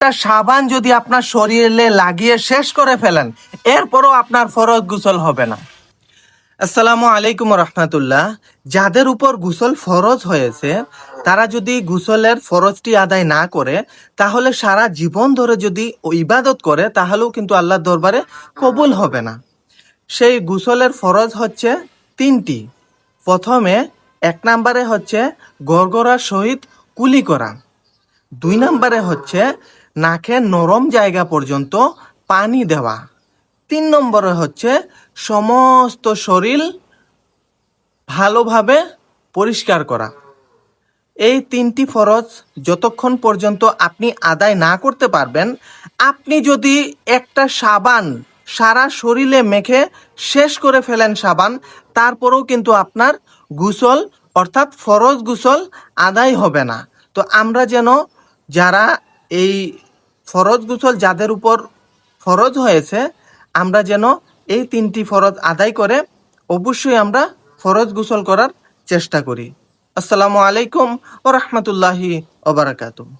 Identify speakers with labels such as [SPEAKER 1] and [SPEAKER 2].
[SPEAKER 1] একটা সাবান যদি আপনার শরীরে লাগিয়ে শেষ করে ফেলেন, এরপরও আপনার ফরজ গোসল হবে না। আসসালামু আলাইকুম রহমতুল্লাহ। যাদের উপর গোসল ফরজ হয়েছে তারা যদি গোসলের ফরজটি আদায় না করে, তাহলে সারা জীবন ধরে যদি ইবাদত করে তাহলেও কিন্তু আল্লাহর দরবারে কবুল হবে না। সেই গোসলের ফরজ হচ্ছে তিনটি। প্রথমে 1 নম্বরে হচ্ছে গড়গড়ার সহিত কুলি করা। 2 নম্বরে হচ্ছে নাকের নরম জায়গা পর্যন্ত পানি দেওয়া। 3 নম্বরে হচ্ছে সমস্ত শরীর ভালোভাবে পরিষ্কার করা। এই 3টি ফরজ যতক্ষণ পর্যন্ত আপনি আদায় না করতে পারবেন, আপনি যদি একটা সাবান সারা শরীরে মেখে শেষ করে ফেলেন সাবান, তারপরেও কিন্তু আপনার গোসল অর্থাৎ ফরজ গোসল আদায় হবে না। তো আমরা যেন যারা এই ফরজ গোসল যাদের উপর ফরজ হয়েছে, আমরা যেন এই 3টি ফরজ আদায় করে অবশ্যই আমরা ফরজ গোসল করার চেষ্টা করি। আসসালামু আলাইকুম ওয়া রাহমাতুল্লাহি ওয়া বারাকাতুহু।